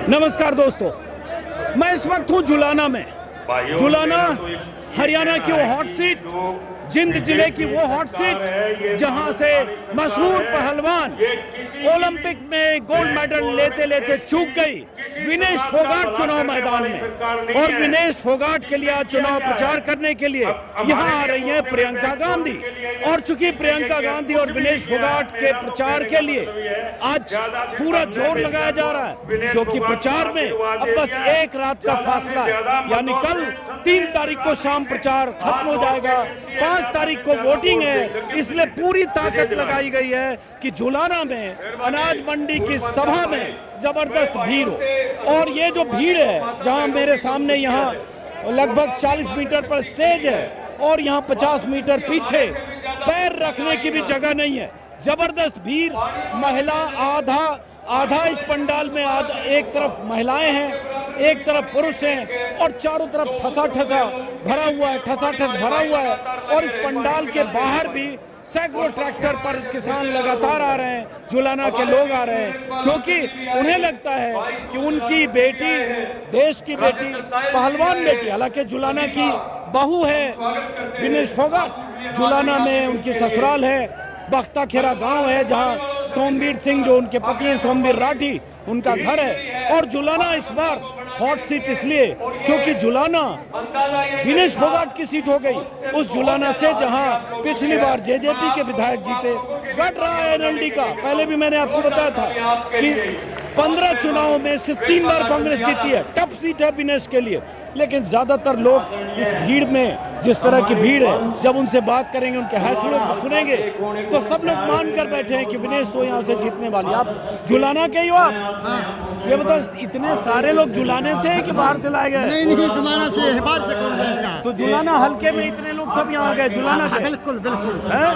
नमस्कार दोस्तों, मैं इस वक्त हूँ जुलाना में। जुलाना हरियाणा की वो हॉट सीट, जिंद जिले की वो हॉट सीट जहां से मशहूर पहलवान ओलंपिक में गोल्ड मेडल लेते लेते चूक गई विनेश फोगाट चुनाव मैदान में। और विनेश फोगाट के लिए आज चुनाव प्रचार करने के लिए यहाँ आ रही हैं प्रियंका गांधी। और चूंकि प्रियंका गांधी और विनेश फोगाट के प्रचार के लिए आज पूरा जोर लगाया जा रहा है, क्योंकि प्रचार में अब बस एक रात का फासला है, यानी कल 3 तारीख को शाम प्रचार खत्म हो जाएगा, 5 तारीख को वोटिंग है। इसलिए पूरी ताकत लगाई गई है कि जुलाना में अनाज मंडी की सभा में जबरदस्त भीड़ हो। और ये जो भीड़ है, जहां मेरे सामने यहाँ लगभग 40 मीटर पर स्टेज है और यहाँ 50 मीटर पीछे पैर रखने की भी जगह नहीं है, जबरदस्त भीड़। महिला आधा इस पंडाल में, एक तरफ महिलाएं हैं, एक तरफ पुरुष हैं और चारों तरफ ठसा भरा हुआ है। और इस पंडाल के बाहर भी सैकड़ों ट्रैक्टर पर किसान लगातार आ रहे हैं, जुलाना के लोग आ रहे हैं, क्योंकि उन्हें लगता है कि उनकी बेटी, देश की बेटी, पहलवान बेटी, हालांकि जुलाना की बहू है विनेश फोगाट, जुलाना में उनकी ससुराल है, बख्ता खेरा गांव है जहां सोमवीर सिंह, जो उनके पति हैं सोमवीर राठी, उनका घर है। और जुलाना इस बार हॉट सीट इसलिए क्योंकि जुलाना विनेश फोगाट की सीट हो गई, उस जुलाना से जहां पिछली बार जेजेपी के विधायक जीते। गढ़ रहा है एनएलडी का, पहले भी मैंने आपको बताया था कि 15 चुनावों में सिर्फ 3 बार कांग्रेस जीती है। टफ सीट है विनेश के लिए, लेकिन ज्यादातर लोग इस भीड़ में, जिस तरह की भीड़ है, जब उनसे बात करेंगे, उनके हौसलों को सुनेंगे, तो सब लोग मान कर बैठे हैं कि विनेश तो यहाँ से जीतने वाली। आप जुलाना के ही हो आप? हाँ। ये बताओ, इतने सारे लोग जुलाने से है कि बाहर से लाए गए? नहीं, जुलाना से है, बाहर से कौन जाएगा? तो जुलाना हल्के में इतने लोग सब यहाँ आ गए जुलाना के? बिल्कुल।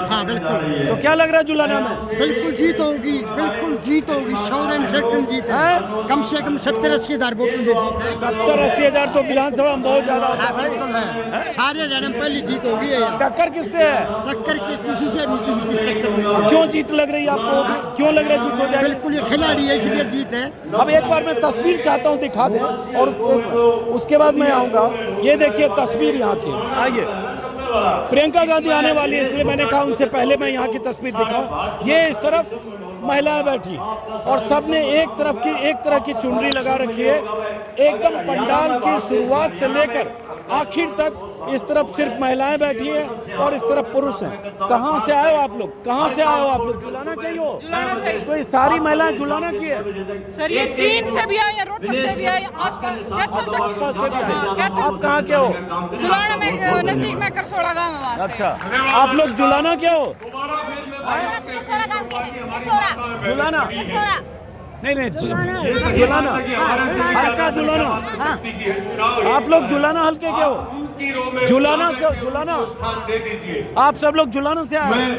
हाँ बिल्कुल। तो क्या लग रहा है जुलाना में? बिल्कुल जीत होगी, 100% जीत है। कम से कम 70-80 हजार वोटों से जीत है। 70-80 हजार तो विधानसभा में बहुत ज्यादा है। बिल्कुल है, सारे जगह पहली जीत होगी। टक्कर किससे है? टक्कर किसी से नहीं, किसी से टक्कर नहीं। क्यों जीत लग रही है आपको? क्यों लग रहा है जीत हो जाएगी? बिल्कुल, ये खिलाड़ी है इसलिए जीत है। अब एक बार मैं तस्वीर चाहता हूँ दिखा दें, और उसके बाद मैं आऊँगा। ये देखिए तस्वीर यहाँ की, आइए। प्रियंका गांधी आने वाली है, इसलिए मैंने कहा उनसे पहले मैं यहाँ की तस्वीर दिखाऊं। ये इस तरफ महिलाएं बैठी और सबने एक तरह की चुनरी लगा रखी है। एकदम पंडाल की शुरुआत से लेकर आखिर तक इस तरफ सिर्फ महिलाएं बैठी हैं और इस तरफ पुरुष हैं। कहाँ से आए हो आप लोग? जुलाना के ही हो? जुलाना से। तो ये सारी महिलाएं जुलाना की है? सर ये चीन से भी आई है, रोहतक से भी आई, आसपास से भी आए। आप कहाँ के हो? जुलाना में नजदीक में करसोड़ा गाँव है वहाँ से। अच्छा, आप लोग जुलाना के हो? जुलाना नहीं जुलाना, हल्का जुलाना। आप लोग जुलाना हल्के के हो? जुलाना से हो? जुलाना आप सब लोग जुलाना से आए?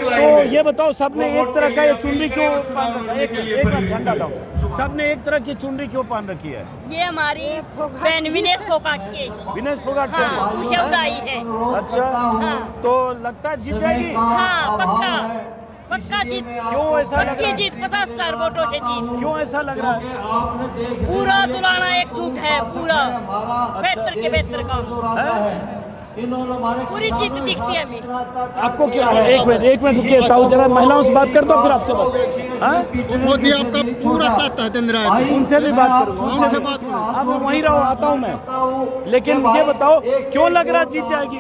तो ये बताओ, सबने एक तरह का ये चुनरी क्यों पहन रखा है? एक बार झंडा लाओ। सबने एक तरह की चुनरी क्यों पहन रखी है? ये हमारी बहन विनेश फोगाट की। विनेश फोगाट हाँ, है। अच्छा, हाँ। तो लगता है जीत जाएगी? हाँ, पक्का जीत। क्यों ऐसा लग रहा है? जीत 50,000 वोटों से जीत। क्यों ऐसा लग रहा है? पूरा जुलाना एकजुट है, पूरा बेहतर के बेहतर काम, पूरी जीत दिखती है अभी। आपको क्या? एक मिनट रुकिए, ताऊ जरा महिलाओं से बात करता हूँ, फिर आपसे बात। मोदी आपका पूरा चाहता है चंद्राज, उनसे भी बात करूँ, उनसे बात करूँ। अब वहीं रहो, आता हूँ मैं। लेकिन ये बताओ, क्यों लग रहा है जीत जाएगी?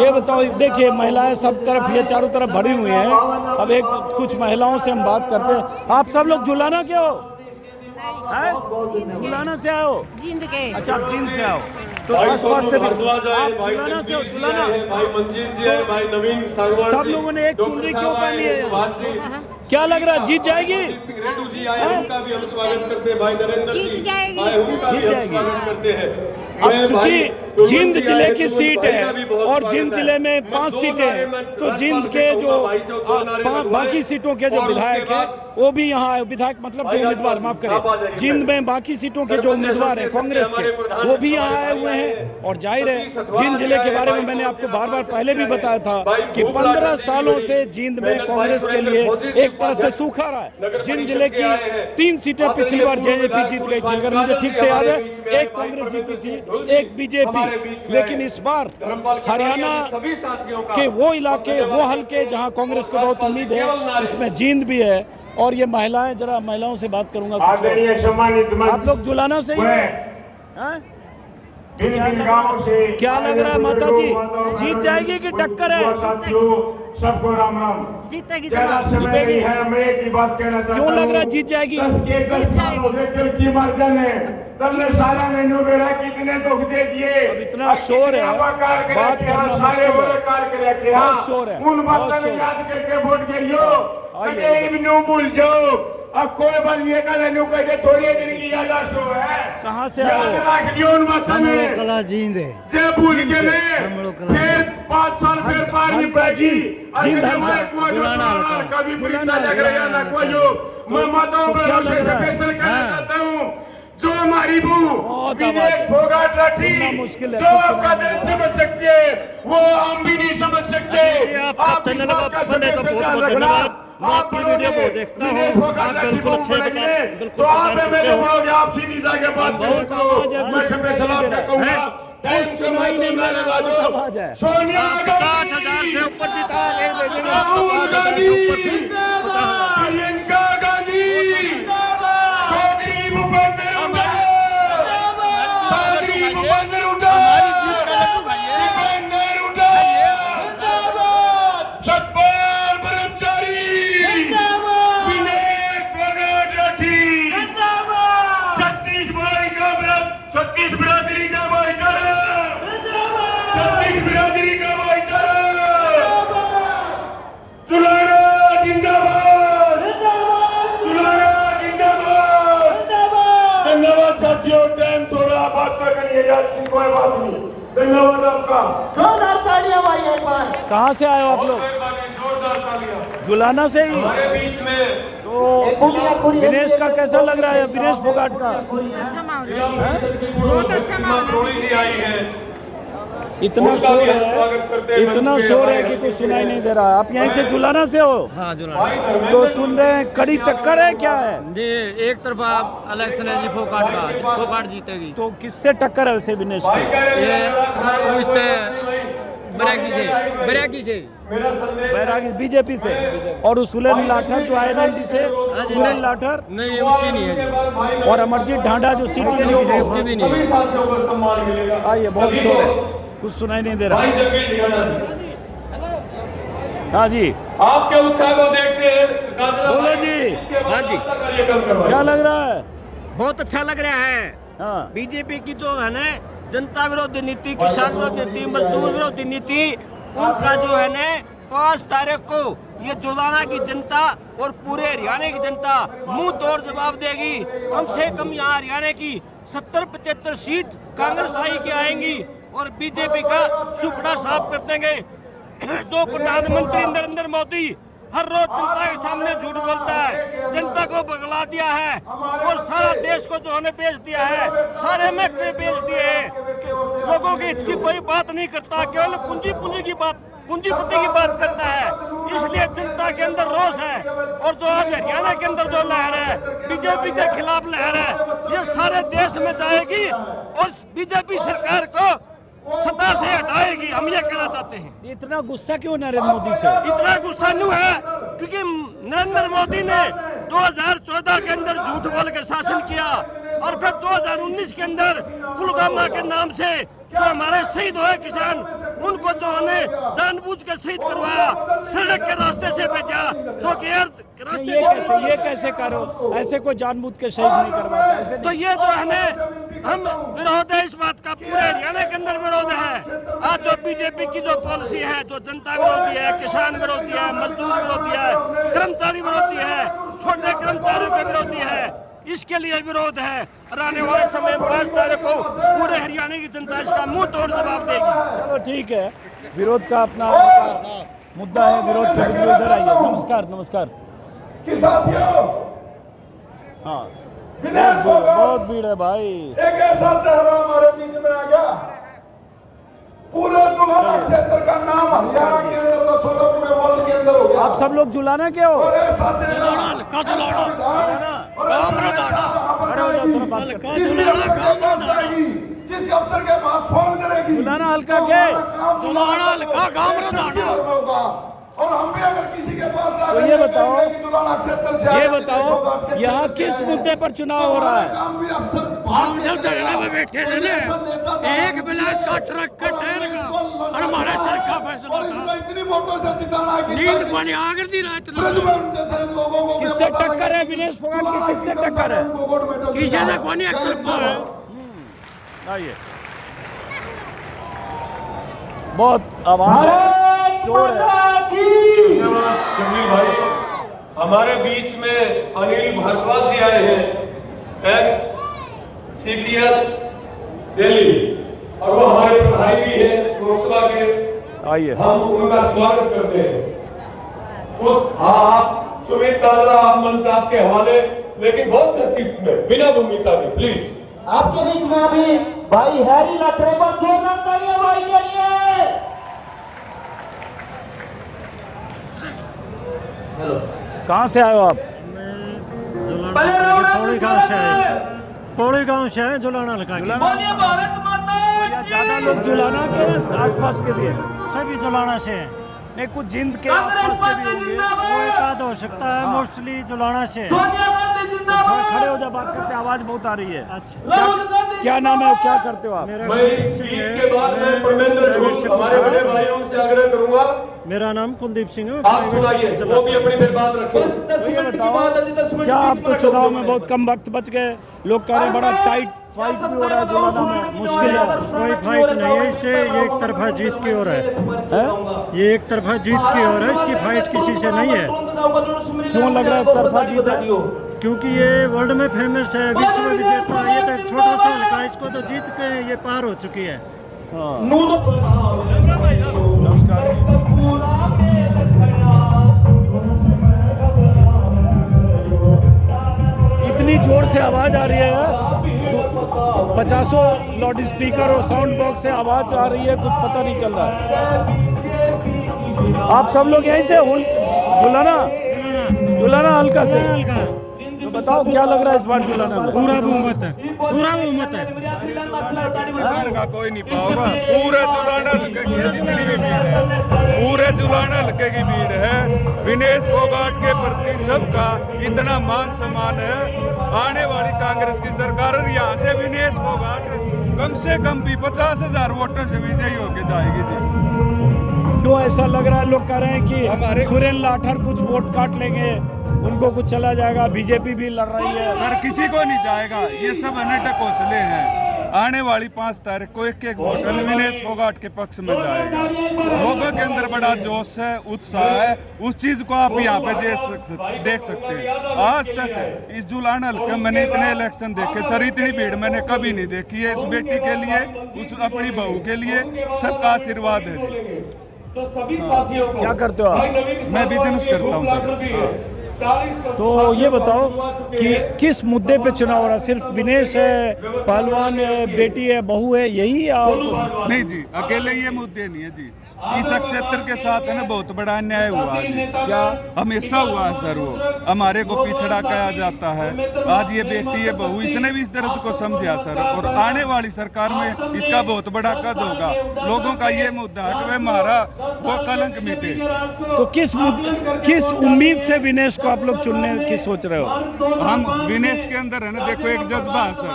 ये बताओ, देखिए महिलाएं सब तरफ, ये चारों तरफ भरी हुई हैं। अब कुछ महिलाओं से हम बात करते हैं। आप सब लोग जुलाना के हो? जुलाना से आओ? जींद के। अच्छा, आप जींद से आओ। तो आसपास से भी जुलाना से हो? जुलाना भाई मंजीत जी है, भाई नवीन सांगवान, सब लोगों ने एक चुनरी क्यों पहनी है? क्या लग रहा है जीत जाएगी? रेड्डू जी आए, उनका भी हम स्वागत करते हैं। भाई नरेंद्र जी जीत जाएगी। आए, उनका भी हम स्वागत करते हैं। अब चूंकि जिंद जिले की सीट है और जिंद जिले में 5 सीटें हैं, तो जिंद के जो बाकी सीटों के जो विधायक हैं वो भी यहाँ आए। विधायक मतलब जो उम्मीदवार, माफ करें, जिंद में बाकी सीटों के जो उम्मीदवार हैं कांग्रेस के, वो भी यहाँ आए हुए हैं। और जाहिर है, जिंद जिले के बारे में मैंने आपको बार बार पहले भी बताया था कि 15 सालों से जिंद में कांग्रेस के लिए एक तरह से सूखा रहा है। जिंद जिले की 3 सीटें पिछली बार जेजेपी जीत गई थी, अगर मुझे ठीक से याद है, एक कांग्रेस जीती थी, एक बीजेपी। लेकिन इस बार हरियाणा के वो इलाके, वो हल्के जहां कांग्रेस को बहुत उम्मीद है, उसमें जींद भी है। और ये महिलाएं, जरा महिलाओं से बात करूंगा। आप लोग जुलाना से ही हैं? क्या लग रहा है माता जी, जीत जाएगी कि टक्कर है? सबको राम राम। जीतेगी, ज्यादा समय नहीं है, मैं एक ही बात कहना चाहता हूं। क्यों लग रहा है जीत जाएगी? 10 साल हो गए दिल की मर्दन है, तब सारा मैंने मेरा कितने दुख दे दिए। इतना शोर है, बात करना बहुत शोर है। उन बातों में याद करके वोट करियो, कभी न्यू भूल जाओ। अब कोई बल ये का न्यू कहे थोड़ी दिन की यादाश्त है। कहाँ से याद रख लियो उन बातों में, कला जींद है जे भूल के ने फिर 5 साल फिर पार नहीं पड़ेगी। कभी परीक्षा लग रहा है ना कोई हो, मैं माताओं भरोसे से फैसला करना चाहता हूँ। जो हमारी बू विनेश फोगाट राठी, जो आपका दिल समझ सकती है, वो हम भी नहीं समझ सकते। आप इस बात का सफेद रखना, आप बनोगे विनेश फोगाट राठी बू बनेंगे तो आप मेरे बनोगे। आप सीधी जाके बात करो, मैं सफेद सलाम का कहूँगा। टाइम कमाई तो मैं लगा दो। सोनिया गांधी, राहुल गांधी, प्रियंका गांधी, चौधरी भूपेंद्र हुड्डा, चौधरी भूपेंद्र हुड्डा, दीपेंद्र हुड्डा, सतपाल ब्रह्मचारी, विनेश फोगाट राठी, छत्तीस बिरादरी का भाईचारा, छत्तीस बिरादरी का भाईचारा, सुलाना जिंदाबाद, सुलाना जिंदाबाद। धन्यवाद साथियों, टाइम थोड़ा बात करिए यार की कोई बात नहीं। धन्यवाद आपका। जोरदार तालियां भाई एक बार। कहाँ से आए हो आप लोग? जोरदार तालियां। जुलाना से ही। हमारे बीच में तो विनेश का कैसा लग रहा है, विनेश फोगाट का? अच्छा माहौल जिला है, परिषद की बहुत अच्छा माहौल है। थोड़ी ही आई है। इतना शोर है, इतना शोर है कि कुछ सुनाई नहीं दे रहा। आप यहीं से जुलाना से हो? हाँ जुलाना। तो सुन रहे हैं, कड़ी टक्कर है क्या है? जी एक तरफा इलेक्शन है जी, फोगाट का, फोगाट जीतेगी। तो किससे टक्कर है वैसे विनेश की? ये बैरागी से बैरागी बीजेपी से। और सुलेन लाठर जो INLD से, सुलेन लाठर नहीं, उसकी नहीं है। और अमरजीत ढांडा जो सीट नहीं है, उसकी भी नहीं सभी साथियों को सम्मान मिलेगा। आइए, बहुत शोर है, कुछ सुनाई नहीं दे रहा। भाई जगह दिखाना। हाँ जी, आपके उत्साह को देखते हैं बोलो जी। हाँ जी, क्या लग रहा है? बहुत अच्छा लग रहा है। हाँ, बीजेपी की जो है ना जनता विरोधी नीति, किसान विरोधी नीति, मजदूर विरोधी नीति, उनका जो है ना 5 तारीख को ये जुलाना की जनता और पूरे हरियाणा की जनता मुंह तोड़ जवाब देगी। कम से कम यहाँ हरियाणा की 70-75 सीट कांग्रेस आई की आएंगी और बीजेपी का सुपड़ा साफ कर देंगे। जो प्रधानमंत्री नरेंद्र मोदी हर रोज जनता के सामने झूठ बोलता है, जनता को बगला दिया है और सारा देश को जो है बेच दिया है, सारे महकमे बेच दिए हैं। लोगों की हित की कोई बात नहीं करता, केवल पूंजीपति की बात करता है। इसलिए जनता के अंदर रोष है। और जो आज हरियाणा के अंदर जो लहर है, बीजेपी के खिलाफ लहर है, ये सारे देश में जाएगी और बीजेपी सरकार को सत्ता से हटाएगी। हम ये कहना चाहते हैं। इतना गुस्सा क्यों नरेंद्र मोदी से? इतना गुस्सा क्यों है? क्योंकि नरेंद्र मोदी ने 2014 के अंदर झूठ बोलकर शासन किया और फिर 2019 के अंदर पुलवामा के नाम से जो हमारे शहीद हुए किसान, उनको जो हमने जानबूझ कर शहीद करवाया, सड़क के रास्ते से भेजा, जो कि ये कैसे करो? ऐसे कोई जानबूझ के शहीद नहीं करवाता ऐसे। तो ये जो है हम विरोध है इस बात का, पूरे हरियाणा के अंदर विरोध है। आज जो बीजेपी की जो पॉलिसी है, जो जनता विरोधी है, किसान विरोधी है, मजदूर विरोधी है, कर्मचारी विरोधी है, छोटे कर्मचारियों के विरोधी है, इसके लिए विरोध है। और आने वाले समय 5 तारीख को पूरे हरियाणा की जनता इसका मुंह तोड़ जवाब देगी। चलो ठीक है, विरोध का अपना मुद्दा है, विरोध के वीडियो इधर आइए। नमस्कार, नमस्कार। हाँ, बहुत भीड़ है भाई। एक ऐसा चेहरा हमारे बीच में आ गया पूरे जुलाना क्षेत्र का नाम हरियाणा के अंदर तो छोड़ो पूरे वर्ल्ड के अंदर हो गया। आप सब लोग जुलाना के हो? और ऐसा चेहरा जिस अफसर के पास फोन करेगी जुलाना हल्का के और हम भी अगर किसी के पास तो ये बताओ, जुलाना क्षेत्र से ये बताओ यहाँ किस मुद्दे पर चुनाव हो रहा है? काम भी अफसर हम जब जगह में बैठे थे ना, एक बिलास का ट्रक का टायर का और हमारा सरका फैसला और इसको इतनी वोटों से जिताना है कि नींद पानी आगर दी रात ब्रजभूषण जैसे लोगों को किससे टक्कर है? विनेश फोगाट की किससे टक्कर है? किसी ने कोनी है। आइए, बहुत आवाज शोर है। जमील भाई, हमारे बीच में अनिल भारद्वाज जी आए हैं, एक्स CPS दिल्ली, और वो हमारे प्रभारी भी हैं लोकसभा के। आइए, हम उनका स्वागत करते हैं। कुछ आप सुमित दादा, आप मन साहब के हवाले, लेकिन बहुत संक्षिप्त में, बिना भूमिका के, प्लीज। आपके बीच में अभी भाई हैरी लाट्रेवर, जोरदार तालियां भाई के लिए। कहाँ से आए हो आप? पौड़ी गांव से है, जुलाना लगा ज्यादा लोग जुलाना के आसपास के भी है? सभी जुलाना से हैं। नहीं, कुछ जिंद के आसपास के भी होंगे। वो एक आध हो सकता है, मोस्टली जुलाना से। थोड़ा खड़े हो जा, बात करते, आवाज बहुत आ रही है। क्या नाम है और क्या करते हो आप? मैं इस स्पीच के बाद में परमेंद्र हमारे बड़े भाइयों से आग्रह करूंगा। मेरा नाम कुलदीप सिंह है। आप सुनाइए, वो भी अपनी फिर बात रखें। क्या आप तो चुनाव में बहुत कम वक्त बच गए? लोग कह रहे हैं बड़ा टाइट फाइट भी हो रहा है जुलाना में, मुश्किल है। कोई फाइट नहीं है, इससे ये एक तरफा जीत की ओर है। ये एक तरफा जीत की ओर है, इसकी फाइट किसी से नहीं है। क्यों लग रहा है तरफा जीत है? क्योंकि ये वर्ल्ड में फेमस है, विश्व में विजेता है। ये तो एक छोटा सा हल्का, इसको तो जीत के ये पार हो चुकी है। इतनी जोर से आवाज आ रही है, 50 लाउड स्पीकर और साउंड बॉक्स से आवाज आ रही है, कुछ पता नहीं चल रहा है। आप सब लोग यहीं से जुलाना हल्का से? तो बताओ क्या लग रहा है इस बार जुलाना में? पूरा बहुमत है, पूरा बहुमत है। का कोई नहीं पाओगा। पूरे जुलाना हल्के की जितनी भी भीड़ है, पूरे जुलाना हल्के की भीड़ है। विनेश फोगाट के प्रति सबका इतना मान सम्मान है। आने वाली कांग्रेस की सरकार और यहाँ से विनेश फोगाट कम से कम भी 50,000 वोटों से विजयी होके जाएगी जी। क्यों ऐसा लग रहा है? लोग कह रहे हैं कि सुरेंद्र लाठर कुछ वोट काट लेंगे, उनको कुछ चला जाएगा। बीजेपी भी लड़ रही है। सर, किसी को नहीं जाएगा, ये सब अनटक हौसले हैं। आने वाली 5 तारीख को एक वोट विनेश फोगाट के पक्ष में जाएगा। लोगों के अंदर बड़ा जोश है, उत्साह है। उस चीज को आप यहाँ पे देख सकते हैं। आज तक इस जुलाना हल्के में मैंने इतने इलेक्शन देखे सर, इतनी भीड़ मैंने कभी नहीं देखी है। इस बेटी के लिए, उस अपनी बहू के लिए सबका आशीर्वाद है जी। तो सभी साथियों को क्या करते हो आप? मैं बिजनेस करता हूँ सर। तो ये बताओ कि किस मुद्दे पे चुनाव हो रहा है? सिर्फ विनेश है, पहलवान है, बेटी है, बहू है, यही? आप नहीं जी, अकेले ये मुद्दे नहीं है जी। इस क्षेत्र के साथ है ना बहुत बड़ा अन्याय हुआ है। क्या हमेशा हुआ है सर? वो हमारे को पिछड़ा कहा जाता है। आज ये बेटी है, बहू, इसने भी इस दर्द को समझा सर। और आने वाली सरकार में इसका बहुत बड़ा कद होगा। लोगों का ये मुद्दा है कि हमारा वो कलंक मिटे। तो किस उम्मीद से विनेश को आप लोग चुनने की सोच रहे हो? हम विनेश के अंदर है ना, देखो एक जज्बा है सर,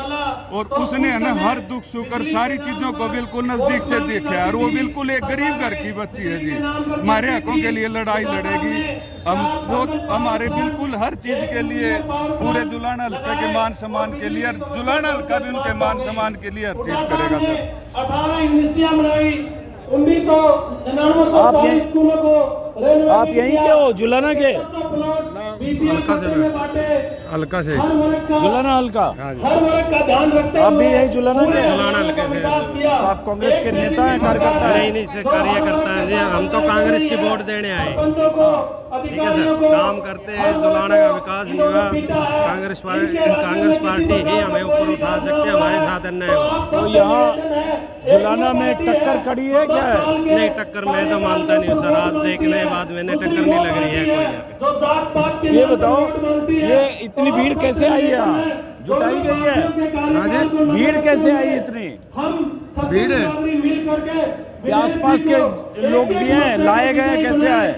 और उसने है ना हर दुख सुख और सारी चीजों को बिल्कुल नजदीक से देखा है। और वो बिल्कुल एक गरीब घर की बच्ची है जी। हमारे हकों के लिए लड़ाई लड़ेगी। वो हमारे बिल्कुल हर चीज के लिए, पूरे जुलाना हल्का के मान सम्मान के लिए, जुलाना हल्का भी उनके मान सम्मान के लिए हर चीज करेगा सर। 18 यूनिवर्सिटियां बनाई, 1999 स्कूलों को आप यहीं के हो, जुलाना के? हल्का से जुलाना हल्का। आप भी यही जुलाना के? तो आप कांग्रेस के नेता हैं, कार्यकर्ता हैं? नहीं से कार्यकर्ता है जी, हम तो कांग्रेस की वोट देने आए। ठीक है सर, काम करते हैं, जुलाना का विकास नहीं हुआ, कांग्रेस पार्टी ही हमें ऊपर उठा सकते हैं, हमारे साथ अन्याय हुआ। तो यहाँ जुलाना में टक्कर कड़ी है क्या है? नहीं, टक्कर मैं तो मानता नहीं हूँ सर, आज देखने के बाद मैंने टक्कर नहीं लग रही है कोई यहाँ पे। ये बताओ, ये इतनी भीड़ कैसे आई है यहाँ? जुटाई गई है? भीड़ कैसे आई इतनी? भीड़ है, ये आसपास के लोग भी हैं, लाए गए हैं, कैसे आए?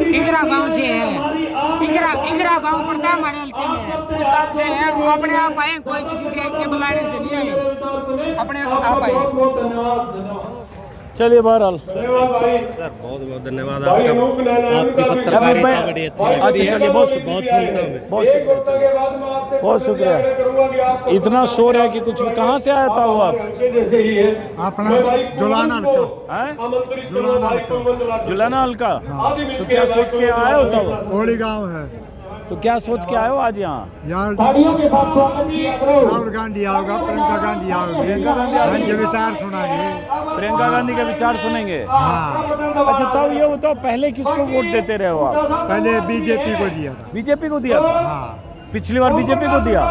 इगरा गांव से है, इगरा गांव पड़ता है हमारे हल्के में, उस गांव से है। वो अपने आप आए, कोई किसी से के बुलाने से नहीं आए, अपने आप आए। चलिए बहरहाल सर, बहुत बहुत धन्यवाद आपका, आपकी पत्रकारिता बड़ी अच्छी है। अच्छा चलिए, बहुत शुक्रिया, बहुत शुक्रिया। इतना शोर है कि कुछ कहाँ से आया था वो आप? अपना जुलाना हल्का, जुलाना हल्का। तो क्या सोच के आए होता वो? होली गांव है, तो क्या सोच के आए हो आज यहाँ? राहुल गांधी आओगा, प्रियंका गांधी आओगी, प्रियंका गांधी आओगी। उनके विचार सुनाएंगे। प्रियंका गांधी के विचार सुनेंगे? हाँ, अच्छा, तब ये बताओ, पहले किसको वोट देते रहे हो आप? पहले बीजेपी को दिया था। बीजेपी को दिया था? हाँ, पिछली बार बीजेपी को दिया?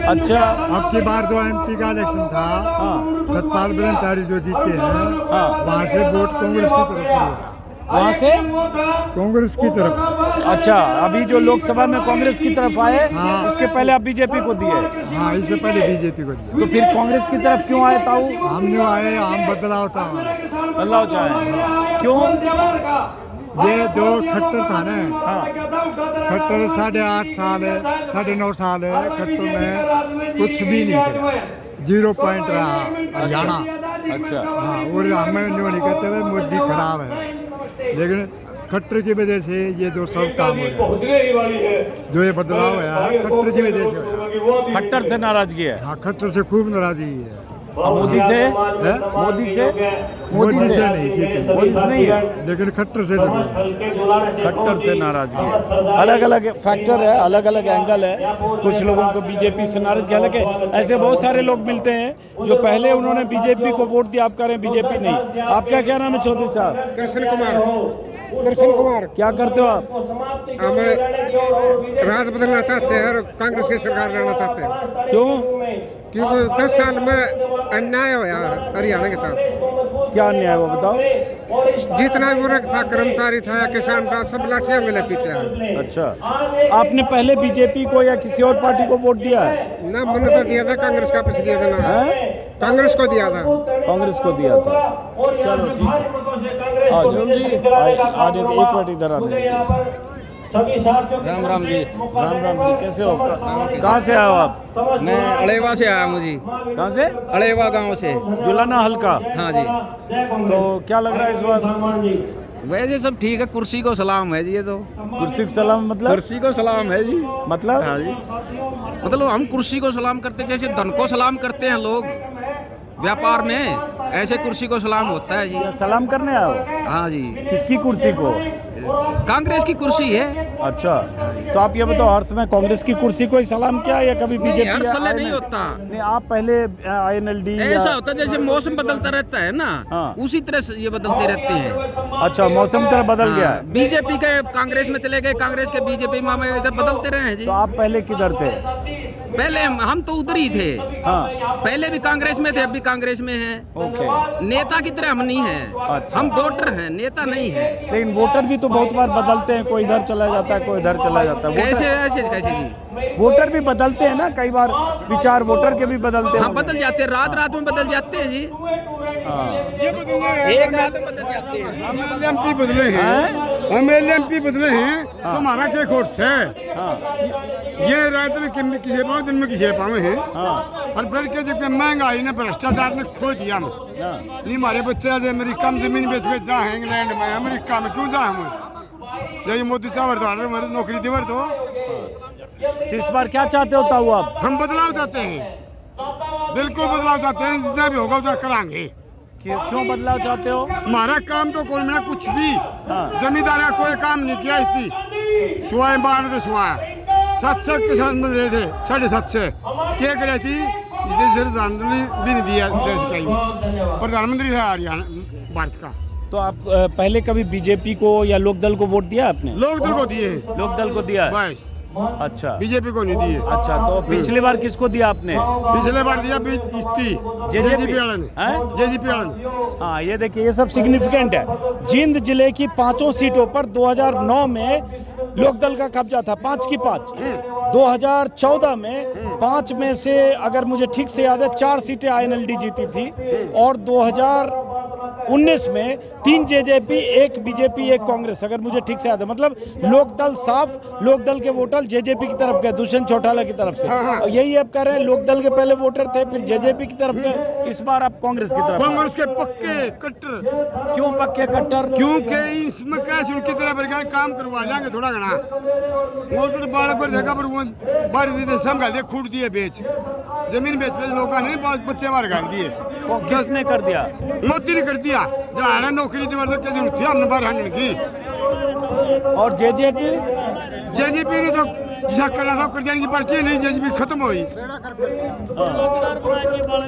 अच्छा, अब की बार जो एमपी का इलेक्शन था, हाँ सतपाल ब्रह्मचारी जो जीते हैं, हाँ, वहाँ से वोट कांग्रेस की तरफ से हुआ। वहाँ से कांग्रेस की तरफ। अच्छा, अभी जो लोकसभा में कांग्रेस की तरफ आए, हाँ। उसके पहले आप बीजेपी को दिए? हाँ, इससे पहले बीजेपी को दिया। तो फिर कांग्रेस की तरफ क्यों आए ताऊ? हम जो आए, हम बदलाव था। बदलाव चाहे, क्यों? ये जो खट्टर था ना, हाँ, खट्टर 8.5 साल है, 9.5 साल है, खट्टर में कुछ भी नहीं किया, 0 पॉइंट रहा हरियाणा। अच्छा, हाँ, और हमें जो नहीं कहते हुए मोदी खराब है, लेकिन खट्टर की वजह से ये जो सब काम हो रहा है, जो ये बदलाव है, खट्टर की वजह से हो रहा है। खट्टर से नाराजगी है? हाँ, खट्टर से खूब नाराजगी है। और मोदी से? मोदी से नहीं, ठीक है, मोदी से नहीं है, लेकिन खट्टर से जरूर। खट्टर से नाराजगी है। अलग अलग फैक्टर है, अलग अलग एंगल है। कुछ लोगों को बीजेपी से नाराजगी, हालांकि ऐसे बहुत सारे लोग मिलते हैं जो पहले उन्होंने बीजेपी को वोट दिया, आप कह रहे हैं बीजेपी नहीं। आपका क्या नाम है चौधरी साहब? कृष्ण कुमार। क्या करते हो आप? हम राज बदलना चाहते हैं और कांग्रेस की सरकार लाना चाहते हैं, क्यों? क्योंकि 10 साल में अन्याय हुआ हरियाणा के साथ। क्या अन्याय हुआ बताओ? जितना भी वर्ग था, कर्मचारी था या किसान था, सब लाठियां मिले पीटे हैं। अच्छा, आपने पहले बीजेपी को या किसी और पार्टी को वोट दिया है? ना, मैंने तो दिया था कांग्रेस का, पिछले दिनों कांग्रेस को दिया था। कांग्रेस को दिया था। चलो ठीक है, आ जाओ। एक मिनट इधर आ जाओ। राम राम जी। राम राम जी, कैसे हो? कहाँ से आए हो आप? मैं अलेवा से आया हूँ जी। कहाँ से? अलेवा गांव से। जुलाना हल्का। हाँ जी। तो क्या लग रहा है इस बार? वैसे सब ठीक है, कुर्सी को सलाम है जी। ये तो कुर्सी को सलाम मतलब? कुर्सी को सलाम है जी। मतलब? हाँ जी, मतलब हम कुर्सी को सलाम करते, जैसे धन को सलाम करते हैं लोग व्यापार में, ऐसे कुर्सी को सलाम होता है जी। सलाम करने आओ? हाँ जी। किसकी कुर्सी को? कांग्रेस की कुर्सी है। अच्छा, तो आप ये बताओ, हर समय कांग्रेस की कुर्सी को ही सलाम किया या कभी बीजेपी? हर समय नहीं होता। नहीं, आप पहले INLD ऐसा होता है जैसे मौसम बदलता रहता है ना, हाँ। उसी तरह से ये बदलते रहते हैं। अच्छा, मौसम तरह बदल गया है। बीजेपी के कांग्रेस में चले गए, कांग्रेस के बीजेपी में इधर बदलते रहे हैं जी। तो आप पहले किधर थे? पहले हम तो उधर ही थे। हाँ, पहले भी कांग्रेस में थे, अब भी कांग्रेस में हैं। ओके। नेता की तरह हम नहीं हैं। अच्छा। हम वोटर हैं, नेता नहीं है। लेकिन वोटर भी तो बहुत बार बदलते हैं, कोई इधर चला जाता है, कोई इधर चला जाता है। कैसे कैसे जी? वोटर भी बदलते हैं ना, कई बार विचार वोटर के भी बदलते हैं। हाँ, बदल जाते हैं, रात में बदल जाते हैं जी। हाँ। एक रात में बदल जाते हैं। हम LMP बदले हैं, हम LMP बदले हैं, तो हमारा क्या खोट से? हाँ, ये रात में किसी पाँव, दिन में किसी पाँव है। हाँ, और फिर क्या जब महंगाई ने, भ्रष्टाचार ने खो दिया हम। हाँ। नहीं, हमारे बच्चे आज अमेरिका में जमीन बेच बेच जा हैं, इंग्लैंड में, अमेरिका में क्यों जा हम? यही मोदी चावर हमारी नौकरी देवर तो इस बार क्या चाहते होता हुआ आप? हम बदलाव चाहते हैं, बिल्कुल बदलाव चाहते हैं, जितना भी होगा उतना कराएंगे। क्यों बदलाव चाहते हो? हमारा काम तो कोई ना कुछ भी हाँ। जमींदार ने कोई काम नहीं किया इसकी सुहाए बाढ़ से सुहाए 700 किसान बन रहे थे 750 क्या करे थी प्रधानमंत्री भी नहीं दिया देश का प्रधानमंत्री है हरियाणा भारत का। तो आप पहले कभी बीजेपी को या लोकदल को वोट दिया आपने? लोकदल को दिए लोकदल को दिया है? बस अच्छा, बीजेपी को नहीं दिए। अच्छा, तो पिछली बार किसको दिया आपने? पिछले बार दिया जेजेपी वाला ने। जेजेपी वाला ने। हाँ, ये देखिए, ये सब सिग्निफिकेंट है। जींद जिले की 5 सीटों पर 2009 में लोकदल का कब्जा था, 5 की 5। 2014 में 5 में से अगर मुझे ठीक से याद है 4 सीटें आईएनएलडी जीती थी, और 2019 में 3 जेजेपी, 1 बीजेपी, 1 कांग्रेस, अगर मुझे ठीक से याद है। मतलब लोकदल साफ, लोकदल के वोटर जेजेपी की तरफ गए, दुष्यंत चौटाला की तरफ से। और यही अब कह रहे हैं, लोकदल के पहले वोटर थे, फिर जेजेपी की तरफ गए, इस बार आप कांग्रेस की तरफ। कांग्रेस के पक्के कट्टर। क्यों पक्के कट्टर? क्योंकि इसमें कैसे उनकी तरह पर काम करवा जाएंगे थोड़ा घना वो तो बालक पर जगह पर वो बार विदेश हम दे खूट दिए बेच जमीन बेच लोगों ने बच्चे बाहर कर दिए। किसने कर दिया? मोदी ने कर दिया। जहाँ नौकरी की जरूरत थी हमने बाहर हटने की। और जेजेपी ने तो जिसा करना था कर देने की पार्टी नहीं, जेजेपी खत्म हुई।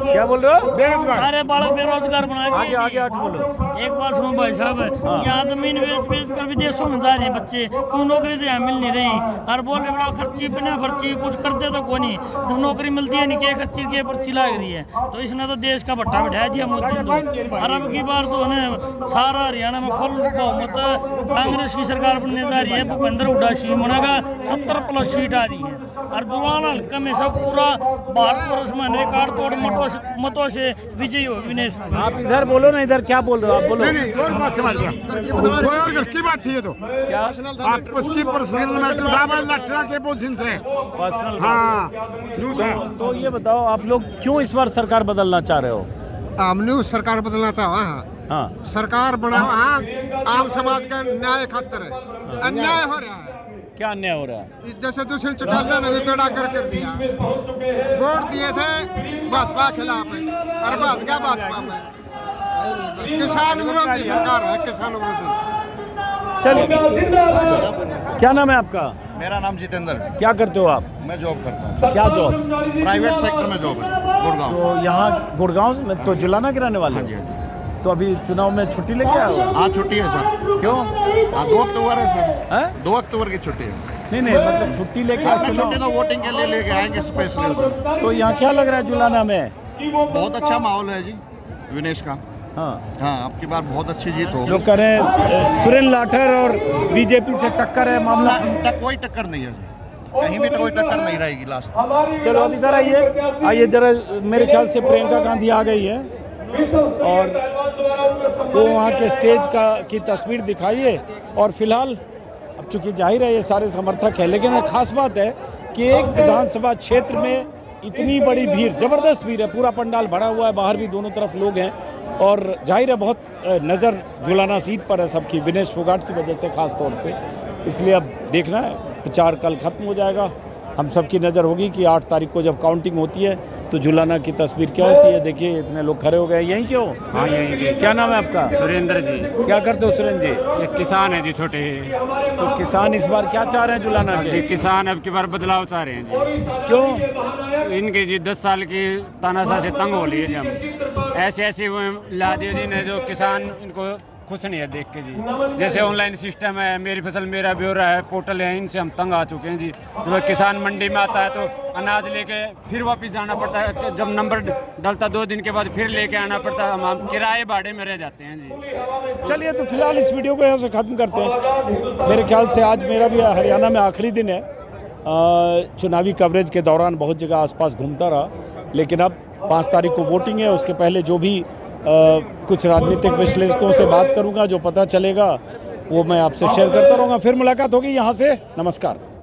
क्या बोल रहे हो? बेरोजगार सारे बालक बेरोजगार बना के। आगे बोलो। एक बात सुनो भाई साहब, यहाँ जमीन बेच कर विदेशों में जा रहे हैं बच्चे, कोई नौकरी तो यहाँ मिल नहीं रही। और बोल रहे बड़ा खर्ची बिना खर्ची कुछ करते तो कोई नहीं, जब नौकरी मिलती है नहीं क्या खर्ची की पर्ची लाग रही है। तो इसने तो देश का भट्टा बैठाया जी हम। और अब की बार तो सारा हरियाणा में फुल बहुमत कांग्रेस की सरकार बनने जा रही है। भूपेंद्र हुड्डा सीएम होने का 70+ सीट आ रही है। और जुलाना हल्का में सब पूरा भारतवर्ष में रिकॉर्ड तोड़ मतों से विजयी हो विनेश। आप इधर बोलो ना, इधर क्या बोल रहे हो आप? बोलो। नहीं और बात समझ गया, कोई और घर की बात थी ये तो। क्या आप उसकी पर्सनल मैटर लटरा के पोजीशन से पर्सनल? हाँ, यूं था। तो ये बताओ, आप लोग क्यों इस बार सरकार बदलना चाह रहे हो? हमने सरकार बदलना चाहा। हाँ, सरकार बना आम समाज का न्याय खातर है। अन्याय हो रहा है। क्या अन्याय हो रहा है? जैसे दुष्यंत चौटाला ने भी बेड़ा कर दिया। वोट दिए थे भाजपा खिलाफ और भाजपा में किसान विरोधी सरकार है, किसान विरोधी। चलिए, क्या नाम है आपका? मेरा नाम जितेंद्र। क्या करते हो आप? मैं जॉब करता हूँ। क्या जॉब? प्राइवेट सेक्टर में जॉब है, गुड़गांव। तो यहाँ गुड़गांव में तो जुलाना गिराने वाले? हाँ जी, हाँ जी। तो अभी चुनाव में छुट्टी लेके आए हो? आज छुट्टी है सर। क्यों? 2 अक्टूबर है सर। है? 2 अक्टूबर की छुट्टी है। नहीं, मतलब छुट्टी लेके छुट्टी तो वोटिंग के लिए लेके आएंगे स्पेशली। तो यहाँ क्या लग रहा है जुलाना में? बहुत अच्छा माहौल है जी विनेश का। हाँ, आपकी बार बहुत अच्छी जीत होगी। लोग कह रहे हैं सुरेंद्र लाठर और बीजेपी से टक्कर है मामला। कोई टक्कर नहीं है, कहीं भी कोई टक्कर नहीं रहेगी लास्ट। चलो अब इधर आइए जरा। मेरे ख्याल से प्रियंका गांधी आ गई है और वो वहाँ के स्टेज की तस्वीर दिखाइए। और फिलहाल अब चूंकि जाहिर है ये सारे समर्थक है, लेकिन एक खास बात है कि एक विधानसभा क्षेत्र में इतनी बड़ी भीड़, ज़बरदस्त भीड़ है, पूरा पंडाल भरा हुआ है, बाहर भी दोनों तरफ लोग हैं। और जाहिर है बहुत नज़र जुलाना सीट पर है सबकी, विनेश फोगाट की वजह से ख़ास तौर पे। इसलिए अब देखना है, प्रचार कल ख़त्म हो जाएगा। हम सबकी नज़र होगी कि 8 तारीख को जब काउंटिंग होती है तो जुलाना की तस्वीर क्या होती है। देखिए इतने लोग खड़े हो गए। यहीं क्यों? हाँ यहीं। क्या नाम है आपका? सुरेंद्र जी। क्या करते हो सुरेंद्र जी? ये किसान है जी, छोटे। तो किसान इस बार क्या चाह रहे हैं जुलाना के? जी किसान अब की बार बदलाव चाह रहे हैं जी। क्यों? इनके जी 10 साल की तानाशाह से तंग हो लिए जी हम। ऐसे वो ला दिए जी ने, जो किसान इनको खुश नहीं है देख के जी। जैसे ऑनलाइन सिस्टम है, मेरी फसल मेरा ब्यौरा है, पोर्टल है, इनसे हम तंग आ चुके हैं जी। जब किसान मंडी में आता है तो अनाज लेके फिर वापस जाना पड़ता है, जब नंबर डलता 2 दिन के बाद फिर लेके आना पड़ता है। हम किराए भाड़े में रह जाते हैं जी। चलिए तो फिलहाल इस वीडियो को यहाँ से ख़त्म करते हैं। मेरे ख्याल से आज मेरा भी हरियाणा में आखिरी दिन है। चुनावी कवरेज के दौरान बहुत जगह आसपास घूमता रहा, लेकिन अब 5 तारीख को वोटिंग है। उसके पहले जो भी कुछ राजनीतिक विश्लेषकों से बात करूंगा, जो पता चलेगा वो मैं आपसे शेयर करता रहूँगा। फिर मुलाकात होगी यहाँ से। नमस्कार।